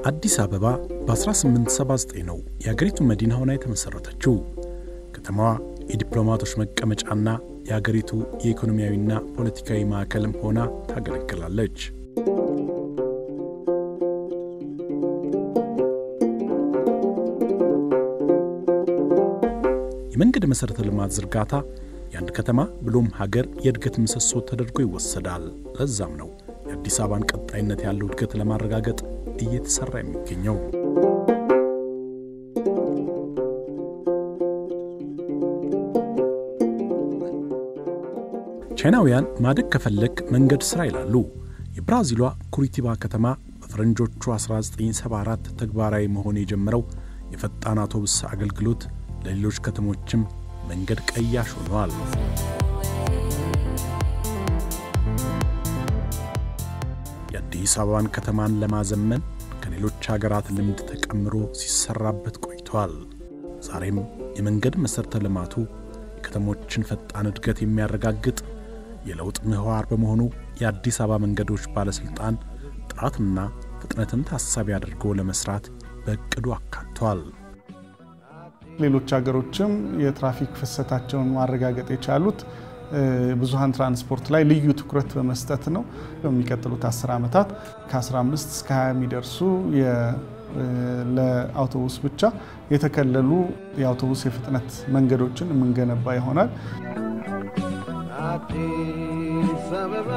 አዲስ አበባ በ1879 ነው የሀገሪቱ መዲና ሆና የተመሰረተችው። ከተማዋ የዲፕሎማቶች መቀመጫና የሀገሪቱ የኢኮኖሚያዊና ፖለቲካዊ ማዕከልም ሆና ታገለግላለች። የመንገድ መሰረተ ልማት ዝርጋታ የአንድ ከተማ ብሎም ሀገር የእድገት ምሰሶ ተደርጎ ይወሰዳል። ለዛም ነው የአዲስ አበባን ቀጣይነት ያለው እድገት ለማረጋገጥ እየተሰራ የሚገኘው። ቻይናውያን ማደግ ከፈለክ መንገድ ስራ ይላሉ። የብራዚሏ ኩሪቲባ ከተማ በፈረንጆቹ 1974 ተግባራዊ መሆን የጀመረው የፈጣን አውቶቡስ አገልግሎት ለሌሎች ከተሞችም መንገድ ቀያሽ ሆኗል። የአዲስ አበባን ከተማን ለማዘመን ከሌሎች ሀገራት ልምድ ተቀምሮ ሲሰራበት ቆይቷል። ዛሬም የመንገድ መሰረተ ልማቱ የከተሞችን ፈጣን እድገት የሚያረጋግጥ የለውጥ ምህዋር በመሆኑ የአዲስ አበባ መንገዶች ባለስልጣን ጥራትና ፍጥነትን ታሳቢ አድርጎ ለመስራት በእቅዱ አካቷል። ሌሎች ሀገሮችም የትራፊክ ፍሰታቸውን ማረጋገጥ የቻሉት ብዙሃን ትራንስፖርት ላይ ልዩ ትኩረት በመስጠት ነው። በሚቀጥሉት 10 ዓመታት ከ15 እስከ 20 የሚደርሱ ለአውቶቡስ ብቻ የተከለሉ የአውቶቡስ የፍጥነት መንገዶችን የምንገነባ ይሆናል። አዲስ አበባ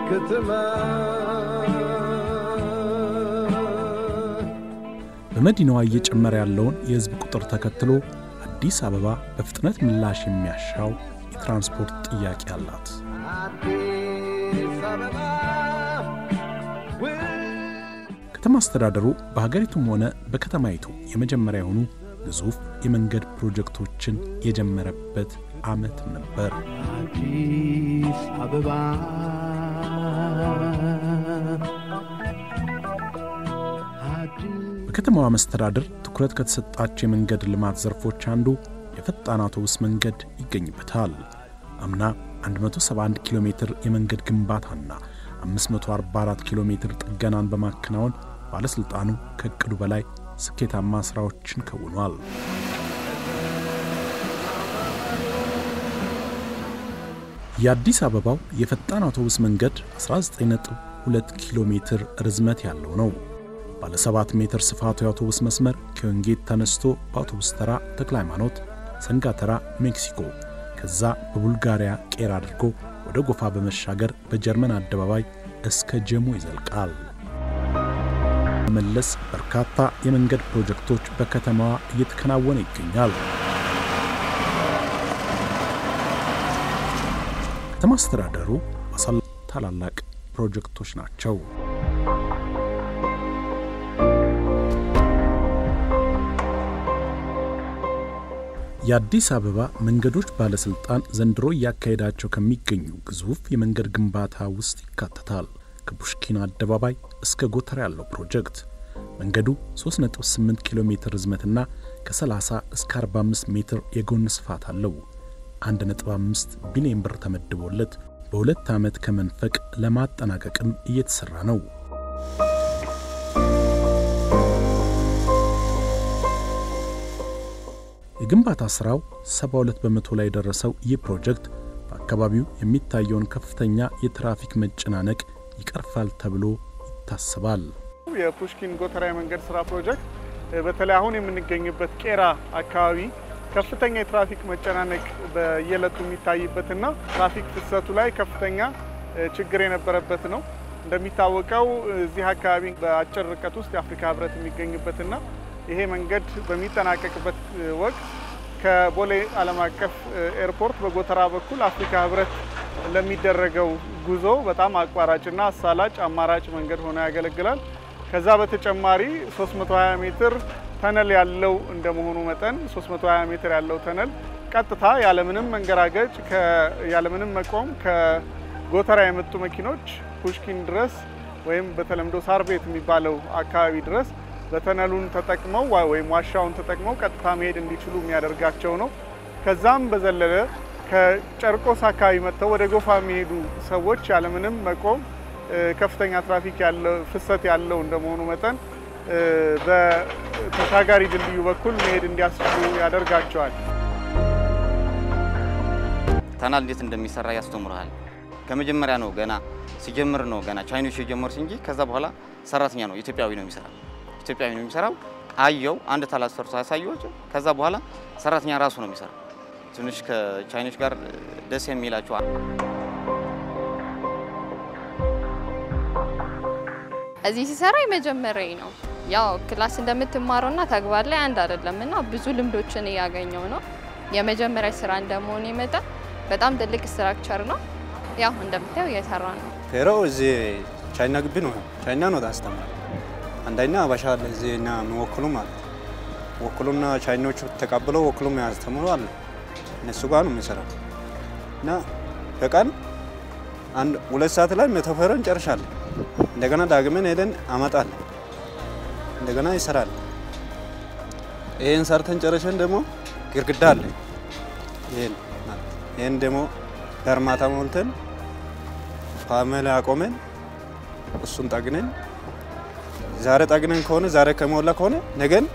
ከተማ በመዲናዋ እየጨመረ ያለውን የህዝብ ቁጥር ተከትሎ አዲስ አበባ በፍጥነት ምላሽ የሚያሻው የትራንስፖርት ጥያቄ አላት። ከተማ አስተዳደሩ በሀገሪቱም ሆነ በከተማይቱ የመጀመሪያ የሆኑ ግዙፍ የመንገድ ፕሮጀክቶችን የጀመረበት ዓመት ነበር። አዲስ አበባ በከተማዋ መስተዳድር ትኩረት ከተሰጣቸው የመንገድ ልማት ዘርፎች አንዱ የፈጣን አውቶቡስ መንገድ ይገኝበታል። አምና 171 ኪሎ ሜትር የመንገድ ግንባታና 544 ኪሎ ሜትር ጥገናን በማከናወን ባለስልጣኑ ከእቅዱ በላይ ስኬታማ ስራዎችን ከውኗል። የአዲስ አበባው የፈጣን አውቶቡስ መንገድ 19.2 ኪሎ ሜትር ርዝመት ያለው ነው። ባለ 7 ሜትር ስፋቱ የአውቶቡስ መስመር ከወንጌት ተነስቶ በአውቶቡስ ተራ ተክለ ሃይማኖት፣ ሰንጋ ተራ ሜክሲኮ፣ ከዛ በቡልጋሪያ ቄራ አድርጎ ወደ ጎፋ በመሻገር በጀርመን አደባባይ እስከ ጀሞ ይዘልቃል። መለስ በርካታ የመንገድ ፕሮጀክቶች በከተማዋ እየተከናወኑ ይገኛል። ከተማ አስተዳደሩ ታላላቅ ፕሮጀክቶች ናቸው። የአዲስ አበባ መንገዶች ባለስልጣን ዘንድሮ ያካሄዳቸው ከሚገኙ ግዙፍ የመንገድ ግንባታ ውስጥ ይካተታል። ከፑሽኪን አደባባይ እስከ ጎተራ ያለው ፕሮጀክት መንገዱ 3.8 ኪሎ ሜትር ርዝመትና ከ30 እስከ 45 ሜትር የጎን ስፋት አለው። 1.5 ቢሊዮን ብር ተመድቦለት በ2 ዓመት ከመንፈቅ ለማጠናቀቅም እየተሰራ ነው። የግንባታ ስራው 72 በመቶ ላይ ደረሰው ይህ ፕሮጀክት በአካባቢው የሚታየውን ከፍተኛ የትራፊክ መጨናነቅ ይቀርፋል ተብሎ ይታሰባል። የፑሽኪን ጎተራ የመንገድ ስራ ፕሮጀክት በተለይ አሁን የምንገኝበት ቄራ አካባቢ ከፍተኛ የትራፊክ መጨናነቅ በየለቱ የሚታይበትና ትራፊክ ፍሰቱ ላይ ከፍተኛ ችግር የነበረበት ነው። እንደሚታወቀው እዚህ አካባቢ በአጭር ርቀት ውስጥ የአፍሪካ ህብረት የሚገኝበትና ይሄ መንገድ በሚጠናቀቅበት ወቅት ከቦሌ ዓለም አቀፍ ኤርፖርት በጎተራ በኩል አፍሪካ ህብረት ለሚደረገው ጉዞ በጣም አቋራጭና አሳላጭ አማራጭ መንገድ ሆኖ ያገለግላል። ከዛ በተጨማሪ 320 ሜትር ተነል ያለው እንደመሆኑ መጠን 320 ሜትር ያለው ተነል ቀጥታ ያለምንም መንገራገጭ ያለምንም መቆም ከጎተራ የመጡ መኪኖች ፑሽኪን ድረስ ወይም በተለምዶ ሳር ቤት የሚባለው አካባቢ ድረስ በተነሉን ተጠቅመው ወይም ዋሻውን ተጠቅመው ቀጥታ መሄድ እንዲችሉ የሚያደርጋቸው ነው። ከዛም በዘለለ ከጨርቆስ አካባቢ መጥተው ወደ ጎፋ የሚሄዱ ሰዎች ያለምንም መቆም ከፍተኛ ትራፊክ ያለው ፍሰት ያለው እንደመሆኑ መጠን በተሻጋሪ ድልድዩ በኩል መሄድ እንዲያስችሉ ያደርጋቸዋል። ታናል እንዴት እንደሚሰራ ያስተምራል። ከመጀመሪያ ነው ገና ሲጀምር ነው ገና ቻይኖች የጀመሩት እንጂ ከዛ በኋላ ሰራተኛ ነው ኢትዮጵያዊ ነው የሚሰራው አየው አንድ ታላስ ፈርሶ ያሳየው ከዛ በኋላ ሰራተኛ ራሱ ነው የሚሰራው ትንሽ ከቻይኖች ጋር ደስ የሚላቸው እዚህ ሲሰራ የመጀመሪያዬ ነው ያው ክላስ እንደምትማረውና ተግባር ላይ አንድ አይደለምና ብዙ ልምዶችን ያገኘው ነው የመጀመሪያ ስራ እንደመሆነ ይመጣ በጣም ትልቅ ስትራክቸር ነው ያው እንደምታየው እየሰራ ነው ፌሮ እዚህ ቻይና ግቢ ነው ቻይና ነው ታስተምራል አንደኛ አባሻል እዚህና ወክሉ ማለት ወክሉና ቻይኖቹ ተቀብለው ወክሉም ያስተምሩ አለ እነሱ ጋር ነው የሚሰራው እና በቀን አንድ 2 ሰዓት ላይ መተፈረን ጨርሻለሁ እንደገና ዳግመን ሄደን አመጣል እንደገና ይሰራል ይሄን ሰርተን ጨርሰን ደግሞ ግርግዳ አለ ይሄን ደግሞ በርማታ ሞልተን ፋመላ አቆመን እሱን ጠግነን ዛሬ ጠግነን ከሆነ ዛሬ ከሞላ ከሆነ ነገን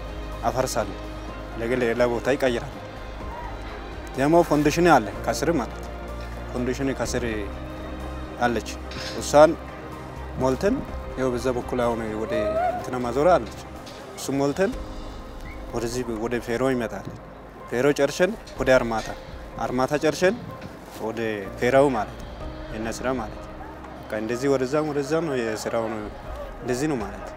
አፈርሳለን ለሌላ ቦታ ይቀይራል ደግሞ ፋውንዴሽን አለ ከስር ማለት ፋውንዴሽን ከስር አለች እሷን ሞልተን ይኸው በዛ በኩል አሁን ወደ እንትና ማዞሪያ አለች እሱ ሞልተን ወደዚህ ወደ ፌሮ ይመጣል ፌሮ ጨርሰን ወደ አርማታ ጨርሰን ወደ ፌራው ማለት የነስራ ማለት በቃ እንደዚህ ወደዛ ነው የስራው ነው እንደዚህ ነው ማለት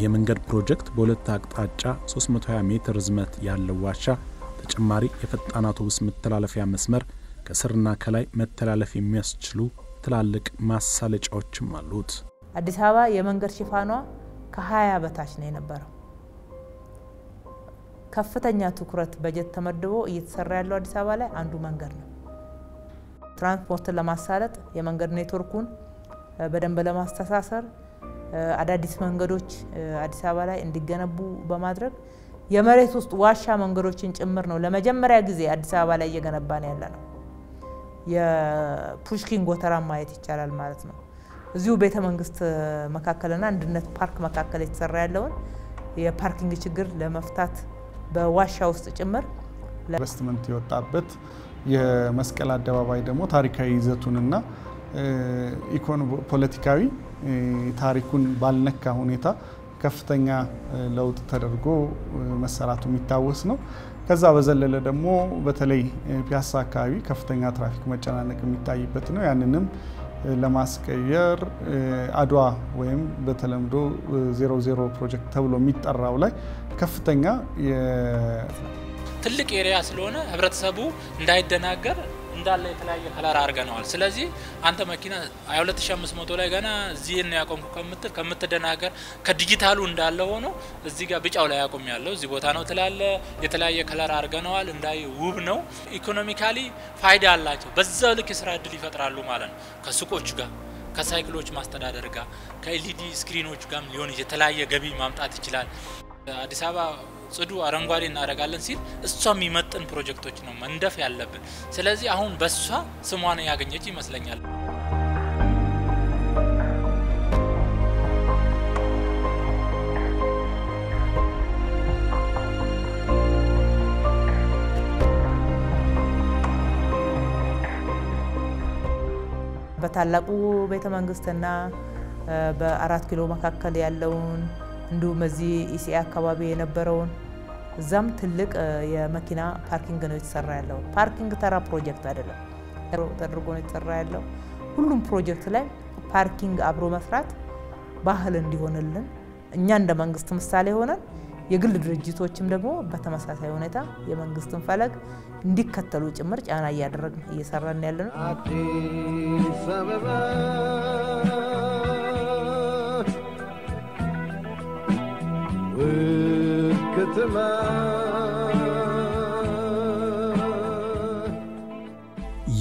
የመንገድ ፕሮጀክት በሁለት አቅጣጫ 320 ሜትር ርዝመት ያለው ዋሻ ተጨማሪ የፈጣን አውቶቡስ መተላለፊያ መስመር ከስርና ከላይ መተላለፍ የሚያስችሉ ትላልቅ ማሳለጫዎችም አሉት አዲስ አበባ የመንገድ ሽፋኗ ከ20 በታች ነው የነበረው ከፍተኛ ትኩረት በጀት ተመድቦ እየተሰራ ያለው አዲስ አበባ ላይ አንዱ መንገድ ነው ትራንስፖርት ለማሳለጥ የመንገድ ኔትወርኩን በደንብ ለማስተሳሰር አዳዲስ መንገዶች አዲስ አበባ ላይ እንዲገነቡ በማድረግ የመሬት ውስጥ ዋሻ መንገዶችን ጭምር ነው ለመጀመሪያ ጊዜ አዲስ አበባ ላይ እየገነባን ያለነው የፑሽኪን ጎተራ ማየት ይቻላል ማለት ነው እዚሁ ቤተ መንግስት መካከለና አንድነት ፓርክ መካከለ የተሰራ ያለውን የፓርኪንግ ችግር ለመፍታት በዋሻ ውስጥ ጭምር ኢንቨስትመንት የወጣበት የመስቀል አደባባይ ደግሞ ታሪካዊ ይዘቱንና ፖለቲካዊ ታሪኩን ባልነካ ሁኔታ ከፍተኛ ለውጥ ተደርጎ መሰራቱ የሚታወስ ነው ከዛ በዘለለ ደግሞ በተለይ ፒያሳ አካባቢ ከፍተኛ ትራፊክ መጨናነቅ የሚታይበት ነው ያንንም ለማስቀየር አድዋ ወይም በተለምዶ 00 ፕሮጀክት ተብሎ የሚጠራው ላይ ከፍተኛ ትልቅ ኤሪያ ስለሆነ ህብረተሰቡ እንዳይደናገር እንዳለ የተለያየ ከለር አርገናል ስለዚህ አንተ መኪና 2500 ላይ ገና እዚህ ነው ያቆምኩ ከምትደናገር ከዲጂታሉ እንዳለ ሆኖ እዚህ ጋር ቢጫው ላይ ያቆም ያለው እዚህ ቦታ ነው ተላለ የተለያየ ከለር አርገናል እንዳይ ውብ ነው ኢኮኖሚካሊ ፋይዳ አላቸው በዛው ልክ ስራ እድል ይፈጥራሉ ማለት ነው ከሱቆች ጋር ከሳይክሎች ማስተዳደር ጋር ከኤልኢዲ ስክሪኖች ጋር ሊሆን የተለያየ ገቢ ማምጣት ይችላል አዲስ አበባ ጽዱ አረንጓዴ እናደርጋለን ሲል እሷም የሚመጥን ፕሮጀክቶች ነው መንደፍ ያለብን ስለዚህ አሁን በሷ ስሟን ያገኘች ይመስለኛል በታላቁ ቤተ መንግስትና በ4 ኪሎ መካከል ያለውን እንዲሁም እዚህ ኢሲኤ አካባቢ የነበረውን እዛም ትልቅ የመኪና ፓርኪንግ ነው የተሰራ ያለው ፓርኪንግ ተራ ፕሮጀክት አይደለም ተደርጎ ነው የተሰራ ያለው ሁሉም ፕሮጀክት ላይ ፓርኪንግ አብሮ መስራት ባህል እንዲሆንልን እኛ እንደ መንግስት ምሳሌ ሆነን የግል ድርጅቶችም ደግሞ በተመሳሳይ ሁኔታ የመንግስትን ፈለግ እንዲከተሉ ጭምር ጫና እያደረግን እየሰራን ያለነው አዲስ አበባ ከተማ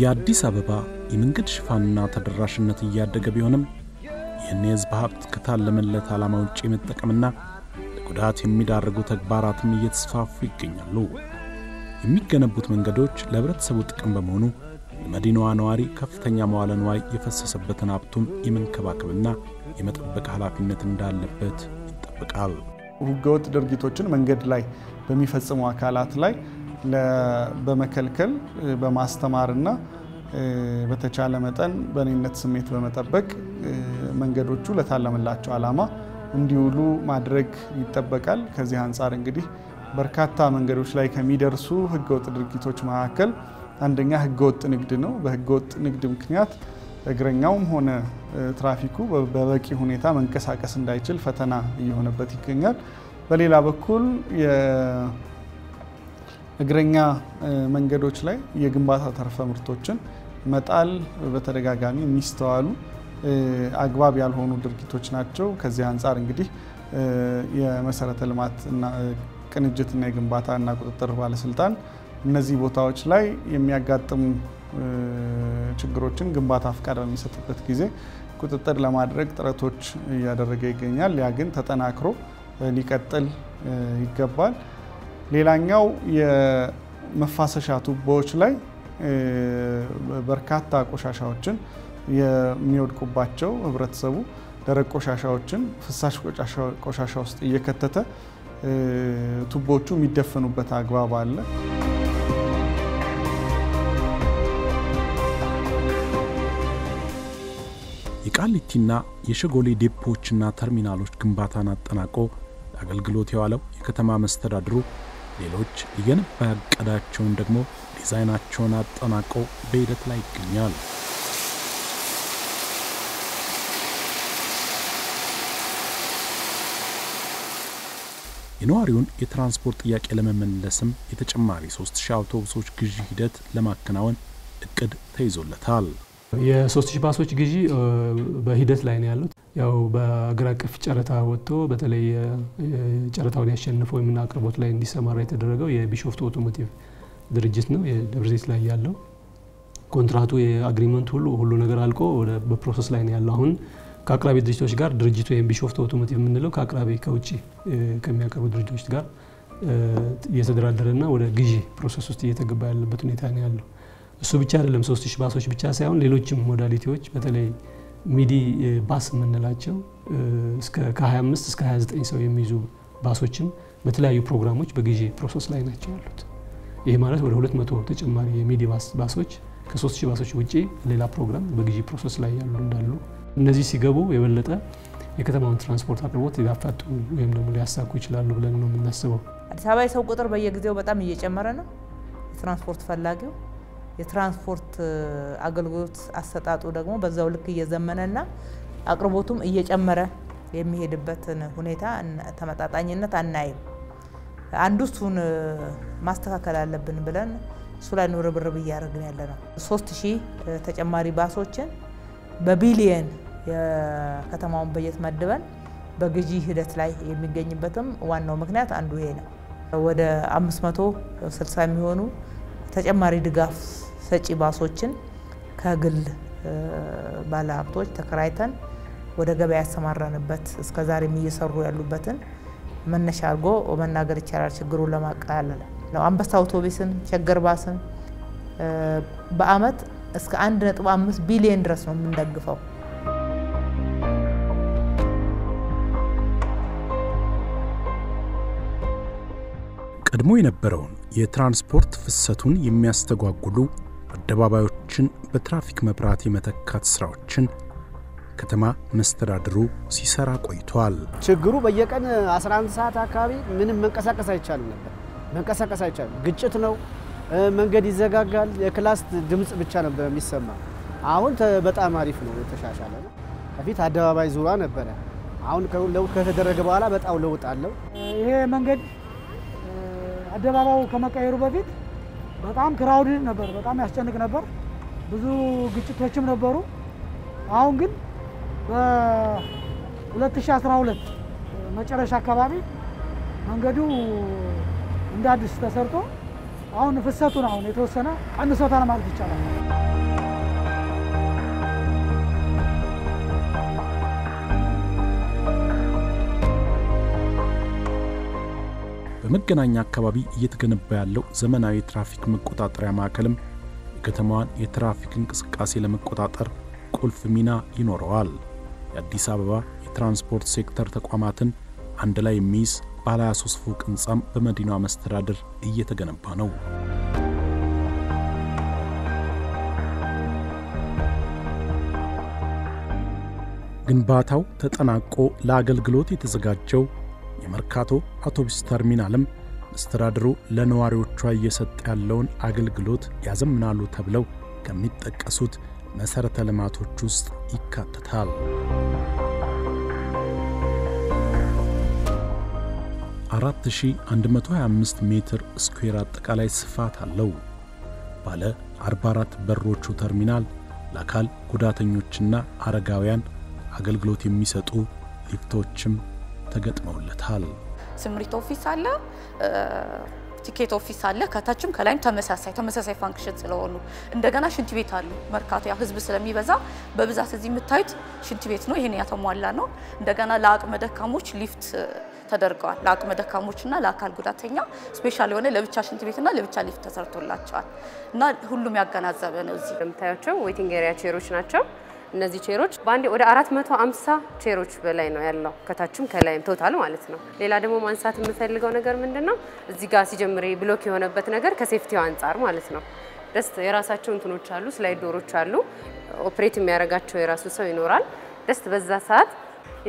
የአዲስ አበባ የመንገድ ሽፋንና ተደራሽነት እያደገ ቢሆንም ይህን የሕዝብ ሀብት ከታለመለት ዓላማ ውጭ የመጠቀምና ለጉዳት የሚዳርጉ ተግባራትም እየተስፋፉ ይገኛሉ። የሚገነቡት መንገዶች ለህብረተሰቡ ጥቅም በመሆኑ የመዲናዋ ነዋሪ ከፍተኛ መዋለ ንዋይ የፈሰሰበትን ሀብቱን የመንከባከብና የመጠበቅ ኃላፊነት እንዳለበት ይጠበቃል። ህገወጥ ድርጊቶችን መንገድ ላይ በሚፈጽሙ አካላት ላይ በመከልከል በማስተማርና በተቻለ መጠን በኔነት ስሜት በመጠበቅ መንገዶቹ ለታለመላቸው ዓላማ እንዲውሉ ማድረግ ይጠበቃል። ከዚህ አንፃር እንግዲህ በርካታ መንገዶች ላይ ከሚደርሱ ህገወጥ ድርጊቶች መካከል አንደኛ ህገወጥ ንግድ ነው። በህገወጥ ንግድ ምክንያት እግረኛውም ሆነ ትራፊኩ በበቂ ሁኔታ መንቀሳቀስ እንዳይችል ፈተና እየሆነበት ይገኛል። በሌላ በኩል የእግረኛ መንገዶች ላይ የግንባታ ተረፈ ምርቶችን መጣል በተደጋጋሚ የሚስተዋሉ አግባብ ያልሆኑ ድርጊቶች ናቸው። ከዚህ አንፃር እንግዲህ የመሰረተ ልማት እና ቅንጅትና የግንባታና ቁጥጥር ባለስልጣን እነዚህ ቦታዎች ላይ የሚያጋጥሙ ችግሮችን ግንባታ ፍቃድ በሚሰጥበት ጊዜ ቁጥጥር ለማድረግ ጥረቶች እያደረገ ይገኛል። ያ ግን ተጠናክሮ ሊቀጥል ይገባል። ሌላኛው የመፋሰሻ ቱቦዎች ላይ በርካታ ቆሻሻዎችን የሚወድቁባቸው ህብረተሰቡ ደረቅ ቆሻሻዎችን ፍሳሽ ቆሻሻ ውስጥ እየከተተ ቱቦቹ የሚደፈኑበት አግባብ አለ። የቃሊቲና የሸጎሌ ዴፖዎችና ተርሚናሎች ግንባታን አጠናቆ አገልግሎት የዋለው የከተማ መስተዳድሩ ሌሎች ሊገነባ ያቀዳቸውን ደግሞ ዲዛይናቸውን አጠናቆ በሂደት ላይ ይገኛል። የነዋሪውን የትራንስፖርት ጥያቄ ለመመለስም የተጨማሪ 3000 አውቶቡሶች ግዢ ሂደት ለማከናወን እቅድ ተይዞለታል። የ3000 ባሶች ግዢ በሂደት ላይ ነው ያሉት። ያው በአገር አቀፍ ጨረታ ወጥቶ በተለይ ጨረታውን ያሸነፈው የምናቀርቦት ላይ እንዲሰማራ የተደረገው የቢሾፍቱ አውቶሞቲቭ ድርጅት ነው። የደብረ ዘይት ላይ ያለው ኮንትራቱ የአግሪመንት ሁሉ ነገር አልቆ በፕሮሰስ ላይ ነው ያለው። አሁን ከአቅራቢ ድርጅቶች ጋር ድርጅቱ የቢሾፍቱ አውቶሞቲቭ የምንለው ከአቅራቢ ከውጪ ከሚያቀርቡ ድርጅቶች ጋር እየተደራደረና ወደ ግዢ ፕሮሰስ ውስጥ እየተገባ ያለበት ሁኔታ ነው ያለው። እሱ ብቻ አይደለም 3000 ባሶች ብቻ ሳይሆን ሌሎችም ሞዳሊቲዎች በተለይ ሚዲ ባስ የምንላቸው እስከ ከ25 እስከ 29 ሰው የሚይዙ ባሶችም በተለያዩ ፕሮግራሞች በግዢ ፕሮሰስ ላይ ናቸው ያሉት። ይሄ ማለት ወደ 200 ተጨማሪ የሚዲ ባሶች ከ3000 ባሶች ውጪ ሌላ ፕሮግራም በግዢ ፕሮሰስ ላይ ያሉ እንዳሉ እነዚህ ሲገቡ የበለጠ የከተማውን ትራንስፖርት አቅርቦት ሊያፋጡ ወይም ደግሞ ሊያሳኩ ይችላሉ ብለን ነው የምናስበው። አዲስ አበባ የሰው ቁጥር በየጊዜው በጣም እየጨመረ ነው። የትራንስፖርት ፈላጊው የትራንስፖርት አገልግሎት አሰጣጡ ደግሞ በዛው ልክ እየዘመነና አቅርቦቱም እየጨመረ የሚሄድበትን ሁኔታ ተመጣጣኝነት አናይም። አንዱን ማስተካከል አለብን ብለን እሱ ላይ ነው ርብርብ እያደረግን ያለነው። 3000 ተጨማሪ ባሶችን በቢሊየን የከተማውን በጀት መድበን በግዢ ሂደት ላይ የሚገኝበትም ዋናው ምክንያት አንዱ ይሄ ነው። ወደ 560 የሚሆኑ ተጨማሪ ድጋፍ ሰጪ ባሶችን ከግል ባለሀብቶች ተከራይተን ወደ ገበያ ያሰማራንበት እስከዛሬም እየሰሩ ያሉበትን መነሻ አድርጎ መናገር ይቻላል። ችግሩን ለማቃለል ነው። አንበሳ አውቶቡስን ሸገር ባስን በአመት እስከ 1.5 ቢሊዮን ድረስ ነው የምንደግፈው። ቀድሞ የነበረውን የትራንስፖርት ፍሰቱን የሚያስተጓጉሉ አደባባዮችን በትራፊክ መብራት የመተካት ስራዎችን ከተማ መስተዳድሩ ሲሰራ ቆይቷል። ችግሩ በየቀን 11 ሰዓት አካባቢ ምንም መንቀሳቀስ አይቻልም ነበር። መንቀሳቀስ አይቻልም። ግጭት ነው፣ መንገድ ይዘጋጋል፣ የክላስ ድምጽ ብቻ ነበር የሚሰማ። አሁን በጣም አሪፍ ነው፣ የተሻሻለ ነው። በፊት አደባባይ ዙራ ነበረ። አሁን ለውጥ ከተደረገ በኋላ በጣም ለውጥ አለው። ይሄ መንገድ አደባባዩ ከመቀየሩ በፊት በጣም ክራውድድ ነበር፣ በጣም ያስጨንቅ ነበር። ብዙ ግጭቶችም ነበሩ። አሁን ግን በ2012 መጨረሻ አካባቢ መንገዱ እንደ አዲስ ተሰርቶ አሁን ፍሰቱን አሁን የተወሰነ ቀንሶታል ማለት ይቻላል። በመገናኛ አካባቢ እየተገነባ ያለው ዘመናዊ ትራፊክ መቆጣጠሪያ ማዕከልም የከተማዋን የትራፊክ እንቅስቃሴ ለመቆጣጠር ቁልፍ ሚና ይኖረዋል። የአዲስ አበባ የትራንስፖርት ሴክተር ተቋማትን አንድ ላይ የሚይዝ ባለ 23 ፎቅ ህንጻም በመዲናዋ መስተዳድር እየተገነባ ነው። ግንባታው ተጠናቆ ለአገልግሎት የተዘጋጀው የመርካቶ አውቶቡስ ተርሚናልም መስተዳድሩ ለነዋሪዎቿ እየሰጠ ያለውን አገልግሎት ያዘምናሉ ተብለው ከሚጠቀሱት መሰረተ ልማቶች ውስጥ ይካተታል። 4125 ሜትር ስኩዌር አጠቃላይ ስፋት አለው። ባለ 44 በሮቹ ተርሚናል ለአካል ጉዳተኞችና አረጋውያን አገልግሎት የሚሰጡ ሊፍቶችም ተገጥመውለታል። ስምሪት ኦፊስ አለ፣ ቲኬት ኦፊስ አለ፣ ከታችም ከላይም ተመሳሳይ ፋንክሽን ስለሆኑ እንደገና ሽንት ቤት አሉ። መርካቶ ያ ህዝብ ስለሚበዛ በብዛት እዚህ የምታዩት ሽንት ቤት ነው። ይሄን ያተሟላ ነው። እንደገና ለአቅመ ደካሞች ሊፍት ተደርገዋል። ለአቅመ ደካሞችና ለአካል ጉዳተኛ ስፔሻል የሆነ ለብቻ ሽንት ቤትና ለብቻ ሊፍት ተሰርቶላቸዋል እና ሁሉም ያገናዘበ ነው። እዚህ የምታዩቸው ዌቲንግ ኤሪያ ቼሮች ናቸው። እነዚህ ቼሮች ባንዴ ወደ 450 ቼሮች በላይ ነው ያለው ከታችም ከላይም ቶታል ማለት ነው። ሌላ ደግሞ ማንሳት የምፈልገው ነገር ምንድነው እዚህ ጋር ሲጀምር ብሎክ የሆነበት ነገር ከሴፍቲው አንፃር ማለት ነው። ደስት የራሳቸው እንትኖች አሉ፣ ስላይድ ዶሮች አሉ። ኦፕሬት የሚያረጋቸው የራሱ ሰው ይኖራል። ደስት በዛ ሰዓት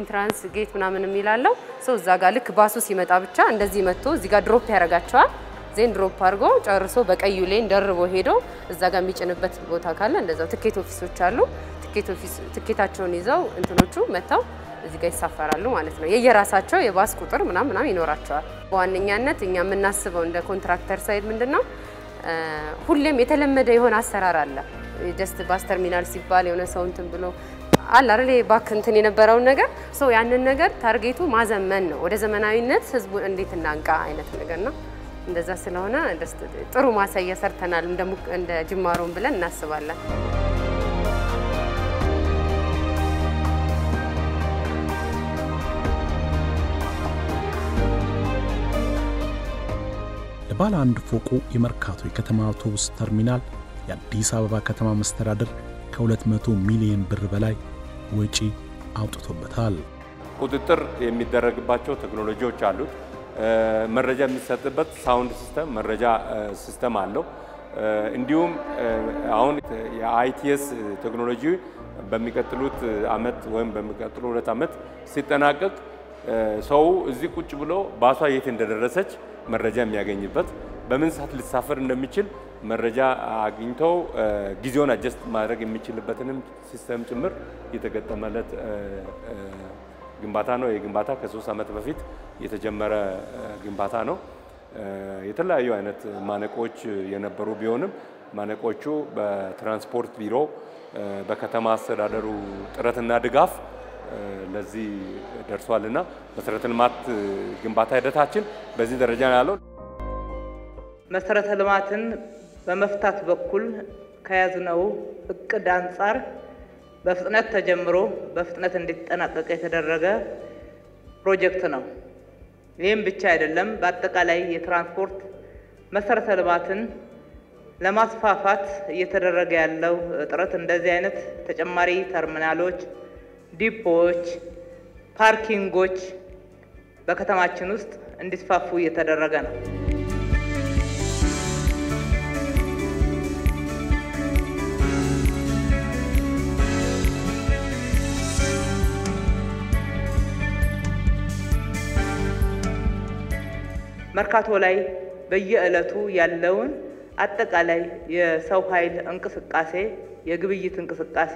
ኢንትራንስ ጌት ምናምን የሚላለው ሰው እዛ ጋር ልክ ባሱ ሲመጣ ብቻ እንደዚህ መጥቶ እዚህ ጋር ድሮፕ ያረጋቸዋል። ዜን ድሮፕ አድርጎ ጨርሶ በቀዩ ሌን ደርቦ ሄዶ እዛ ጋር የሚጭንበት ቦታ ካለ እንደዛው ትኬት ኦፊሶች አሉ። ትኬታቸውን ይዘው እንትኖቹ መጣው እዚህ ጋር ይሳፈራሉ ማለት ነው። የየራሳቸው የባስ ቁጥር ምናምን ይኖራቸዋል። በዋነኛነት እኛ የምናስበው እንደ ኮንትራክተር ሳይድ ምንድነው ሁሌም የተለመደ የሆነ አሰራር አለ። ጀስት ባስ ተርሚናል ሲባል የሆነ ሰው እንትን ብሎ አለ አይደል ባክ እንትን የነበረው ነገር ሰው ያንን ነገር ታርጌቱ ማዘመን ነው። ወደ ዘመናዊነት ህዝቡ እንዴት እናንቃ አይነት ነገር ነው። እንደዛ ስለሆነ ጥሩ ማሳያ ሰርተናል እንደ ጅማሮን ብለን እናስባለን። ለባለ አንድ ፎቁ የመርካቶ የከተማ አውቶቡስ ተርሚናል የአዲስ አበባ ከተማ መስተዳድር ከ200 ሚሊዮን ብር በላይ ወጪ አውጥቶበታል። ቁጥጥር የሚደረግባቸው ቴክኖሎጂዎች አሉት። መረጃ የሚሰጥበት ሳውንድ ሲስተም መረጃ ሲስተም አለው። እንዲሁም አሁን የአይቲኤስ ቴክኖሎጂ በሚቀጥሉት አመት ወይም በሚቀጥሉ 2 አመት ሲጠናቀቅ ሰው እዚህ ቁጭ ብሎ ባሷ የት እንደደረሰች መረጃ የሚያገኝበት በምን ሰዓት ሊሳፈር እንደሚችል መረጃ አግኝተው ጊዜውን አጀስት ማድረግ የሚችልበትንም ሲስተም ጭምር የተገጠመለት ግንባታ ነው። የግንባታ ከ3 አመት በፊት የተጀመረ ግንባታ ነው። የተለያዩ አይነት ማነቆች የነበሩ ቢሆንም ማነቆቹ በትራንስፖርት ቢሮ በከተማ አስተዳደሩ ጥረትና ድጋፍ ለዚህ ደርሷልና መሰረተ ልማት ግንባታ ሂደታችን በዚህ ደረጃ ነው ያለው። መሰረተ ልማትን በመፍታት በኩል ከያዝነው እቅድ አንፃር በፍጥነት ተጀምሮ በፍጥነት እንዲጠናቀቅ የተደረገ ፕሮጀክት ነው። ይህም ብቻ አይደለም፣ በአጠቃላይ የትራንስፖርት መሰረተ ልማትን ለማስፋፋት እየተደረገ ያለው ጥረት እንደዚህ አይነት ተጨማሪ ተርሚናሎች፣ ዲፖዎች፣ ፓርኪንጎች በከተማችን ውስጥ እንዲስፋፉ እየተደረገ ነው። መርካቶ ላይ በየዕለቱ ያለውን አጠቃላይ የሰው ኃይል እንቅስቃሴ የግብይት እንቅስቃሴ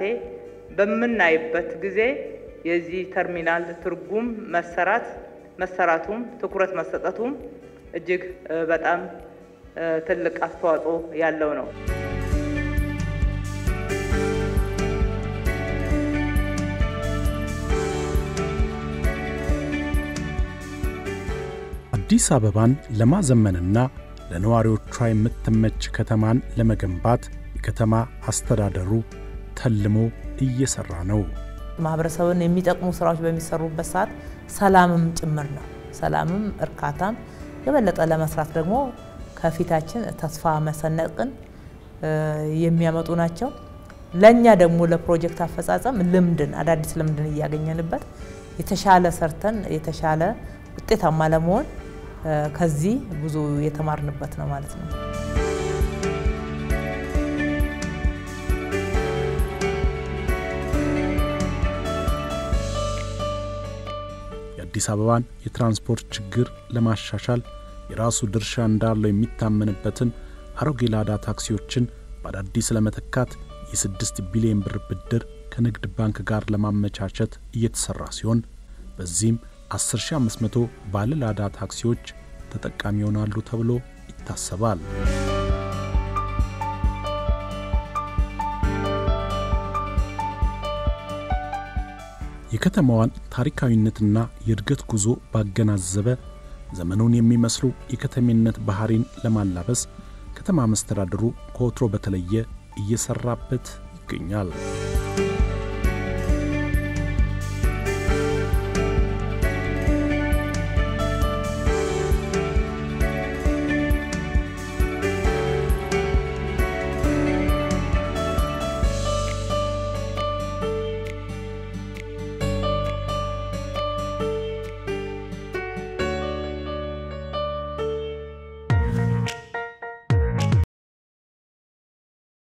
በመናይበት ጊዜ የዚህ ተርሚናል ትርጉም መሰራቱም ትኩረት መሰጠቱም እጅግ በጣም ትልቅ አስተዋጽኦ ያለው ነው። አዲስ አበባን ለማዘመንና ለነዋሪዎቿ የምትመች ከተማን ለመገንባት የከተማ አስተዳደሩ ተልሞ እየሰራ ነው። ማህበረሰቡን የሚጠቅሙ ስራዎች በሚሰሩበት ሰዓት ሰላምም ጭምር ነው። ሰላምም እርካታም የበለጠ ለመስራት ደግሞ ከፊታችን ተስፋ መሰነቅን የሚያመጡ ናቸው። ለኛ ደግሞ ለፕሮጀክት አፈጻጸም ልምድን አዳዲስ ልምድን ያገኘንበት የተሻለ ሰርተን የተሻለ ውጤታማ ለመሆን ከዚህ ብዙ የተማርንበት ነው ማለት ነው። የአዲስ አበባን የትራንስፖርት ችግር ለማሻሻል የራሱ ድርሻ እንዳለው የሚታመንበትን አሮጌ ላዳ ታክሲዎችን በአዳዲስ ለመተካት የ6 ቢሊዮን ብር ብድር ከንግድ ባንክ ጋር ለማመቻቸት እየተሰራ ሲሆን በዚህም 10500 ባለ ላዳ ታክሲዎች ተጠቃሚ ይሆናሉ ተብሎ ይታሰባል። የከተማዋን ታሪካዊነትና የእድገት ጉዞ ባገናዘበ ዘመኑን የሚመስሉ የከተሜነት ባህሪን ለማላበስ ከተማ መስተዳድሩ ከወትሮ በተለየ እየሰራበት ይገኛል።